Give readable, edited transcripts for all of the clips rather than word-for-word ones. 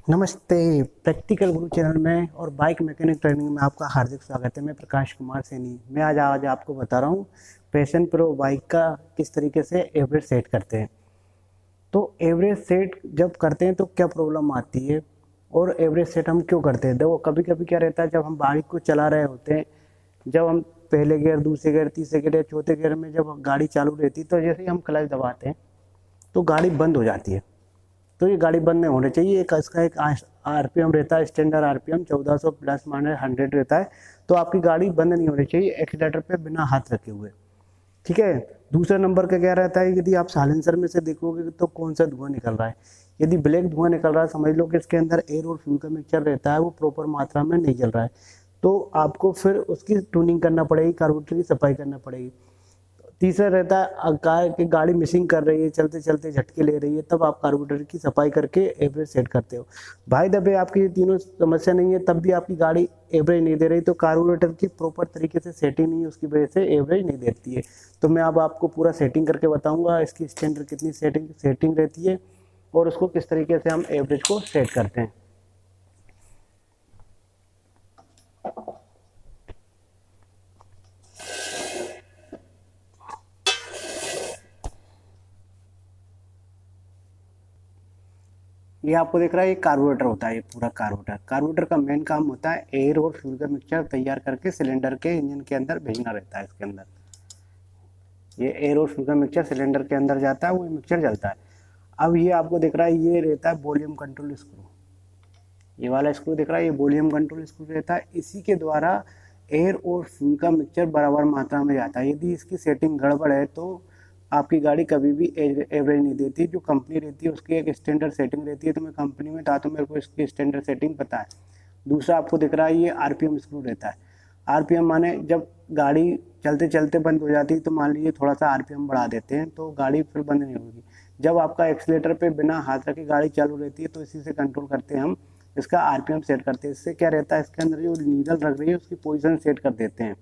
नमस्ते। प्रैक्टिकल गुरु चैनल में और बाइक मैकेनिक ट्रेनिंग में आपका हार्दिक स्वागत है। मैं प्रकाश कुमार सैनी। मैं आज आपको बता रहा हूँ पैशन प्रो बाइक का किस तरीके से एवरेज सेट करते हैं। तो एवरेज सेट जब करते हैं तो क्या प्रॉब्लम आती है और एवरेज सेट हम क्यों करते हैं। देखो कभी कभी क्या रहता है, जब हम बाइक को चला रहे होते हैं, जब हम पहले गियर, दूसरे गियर, तीसरे गियर या चौथे गियर में जब गाड़ी चालू रहती है, तो जैसे ही हम क्लच दबाते हैं तो गाड़ी बंद हो जाती है। तो ये गाड़ी बंद नहीं होनी चाहिए। इसका एक आरपीएम रहता है, स्टैंडर्ड आरपीएम 1400 प्लस माइनस 100 रहता है। तो आपकी गाड़ी बंद नहीं होनी चाहिए एक्सीलेटर पे बिना हाथ रखे हुए। ठीक है। दूसरा नंबर का क्या रहता है, यदि आप साइलेंसर में से देखोगे तो कौन सा धुआं निकल रहा है। यदि ब्लैक धुआं निकल रहा है, समझ लो कि इसके अंदर एयर और फ्यूल का मिक्सचर रहता है, वो प्रॉपर मात्रा में नहीं चल रहा है। तो आपको फिर उसकी ट्यूनिंग करना पड़ेगी, कार्बोरेटर की सफाई करना पड़ेगी। तीसरा रहता है कार की गाड़ी मिसिंग कर रही है, चलते चलते झटके ले रही है, तब आप कार्बोरेटर की सफाई करके एवरेज सेट करते हो। भाई दबे आपकी ये तीनों समस्या नहीं है, तब भी आपकी गाड़ी एवरेज नहीं दे रही, तो कार्बोरेटर की प्रॉपर तरीके से सेटिंग नहीं है, उसकी वजह से एवरेज नहीं देती है। तो मैं अब आपको पूरा सेटिंग करके बताऊंगा इसकी स्टैंडर्ड कितनी सेटिंग रहती है और उसको किस तरीके से हम एवरेज को सेट करते हैं। ये आपको दिख रहा है, ये कार्बोरेटर होता है। ये पूरा कार्बोरेटर का मेन काम होता है एयर और फ्यूल का मिक्सचर तैयार करके सिलेंडर के इंजन के अंदर भेजना रहता है। इसके अंदर ये एयर और फ्यूल का मिक्सचर सिलेंडर के अंदर जाता है, वो मिक्सचर जलता है। अब ये आपको दिख रहा है, ये रहता है वॉल्यूम कंट्रोल स्क्रू। ये वाला स्क्रू दिख रहा है, ये वॉल्यूम कंट्रोल स्क्रू रहता है। इसी के द्वारा एयर और फ्यूल का मिक्सचर बराबर मात्रा में जाता है। यदि इसकी सेटिंग गड़बड़ है तो आपकी गाड़ी कभी भी एवरेज नहीं देती। जो कंपनी रहती है उसकी एक स्टैंडर्ड सेटिंग रहती है, तो मैं कंपनी में था तो मेरे को इसकी स्टैंडर्ड सेटिंग पता है। दूसरा आपको दिख रहा है, ये आरपीएम स्क्रू रहता है। आरपीएम माने जब गाड़ी चलते चलते बंद हो जाती है, तो मान लीजिए थोड़ा सा आरपीएम बढ़ा देते हैं तो गाड़ी फिर बंद नहीं होगी। जब आपका एक्सीलेटर पे बिना हाथ रखे गाड़ी चालू रहती है, तो इसी से कंट्रोल करते हैं हम, इसका आरपीएम सेट करते हैं। इससे क्या रहता है, इसके अंदर जो नीडल रख रही है उसकी पोजीशन सेट कर देते हैं।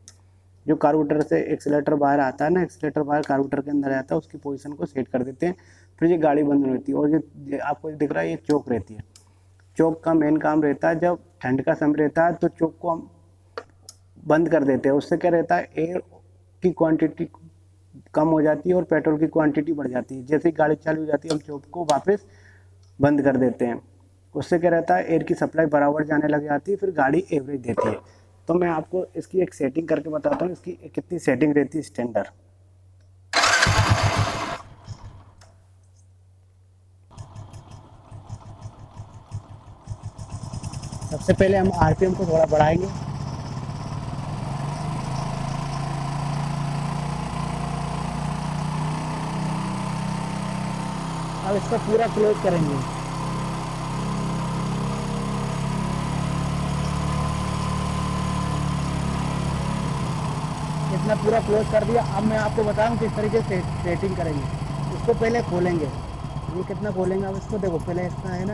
जो कार्बोरेटर से एक्सीलेटर बाहर आता है ना, एक्सीलेटर बाहर कार्बोरेटर के अंदर आता है, उसकी पोजीशन को सेट कर देते हैं, फिर ये गाड़ी बंद नहीं होती। और ये आपको दिख रहा है, ये चौक रहती है। चौक का मेन काम रहता है, जब ठंड का समय रहता है तो चौक को हम बंद कर देते हैं। उससे क्या रहता है, एयर की क्वांटिटी कम हो जाती है और पेट्रोल की क्वांटिटी बढ़ जाती है। जैसे ही गाड़ी चालू हो जाती है हम चौक को वापस बंद कर देते हैं। उससे क्या रहता है, एयर की सप्लाई बराबर जाने लग जाती है, फिर गाड़ी एवरेज देती है। तो मैं आपको इसकी एक सेटिंग करके बताता हूँ, इसकी कितनी सेटिंग रहती है स्टैंडर्ड। सबसे पहले हम आरपीएम को थोड़ा बढ़ाएंगे। अब इसको पूरा क्लोज करेंगे। इतना पूरा क्लोज कर दिया। अब मैं आपको बताऊं किस तरीके से सेटिंग करेंगे। इसको पहले खोलेंगे। ये कितना खोलेंगे, अब इसको देखो, पहले इतना है ना,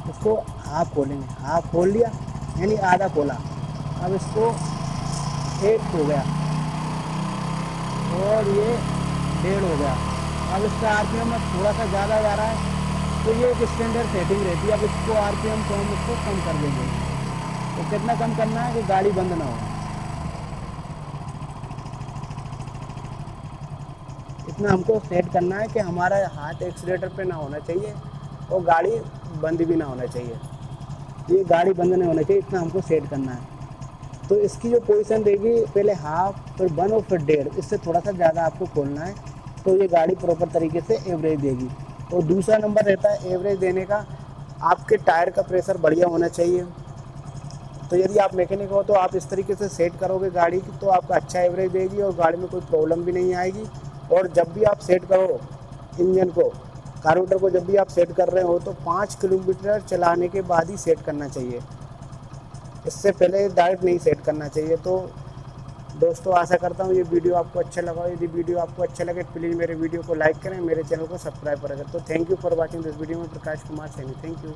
इसको हाफ खोलेंगे। हाफ खोल लिया यानी आधा खोला। अब इसको एक हो गया और ये 1.5 हो गया। अब इसका आरपीएम थोड़ा सा ज़्यादा जा रहा है, तो ये एक स्टैंडर्ड सेटिंग रहती है। अब इसको आरपीएम को हम इसको कम कर देंगे। तो कितना कम करना है कि गाड़ी बंद ना हो, इतना हमको सेट करना है कि हमारा हाथ एक्सीलेटर पे ना होना चाहिए और गाड़ी बंद भी ना होना चाहिए। ये गाड़ी बंद नहीं होना चाहिए, इतना हमको सेट करना है। तो इसकी जो पोजीशन देगी, पहले हाफ, फिर 1 और फिर 1.5, इससे थोड़ा सा ज़्यादा आपको खोलना है, तो ये गाड़ी प्रॉपर तरीके से एवरेज देगी। और दूसरा नंबर रहता है एवरेज देने का, आपके टायर का प्रेशर बढ़िया होना चाहिए। तो यदि आप मैकेनिक हो तो आप इस तरीके से सेट करोगे गाड़ी की, तो आपका अच्छा एवरेज देगी और गाड़ी में कोई प्रॉब्लम भी नहीं आएगी। और जब भी आप सेट करो इंजन को, कार्बोरेटर को, जब भी आप सेट कर रहे हो तो 5 किलोमीटर चलाने के बाद ही सेट करना चाहिए। इससे पहले डायरेक्ट नहीं सेट करना चाहिए। तो दोस्तों, आशा करता हूँ ये वीडियो आपको अच्छा लगा। यदि वीडियो आपको अच्छा लगे प्लीज़ मेरे वीडियो को लाइक करें, मेरे चैनल को सब्सक्राइब करें। तो thank you for watching this video में प्रकाश कुमार सैनी। Thank you.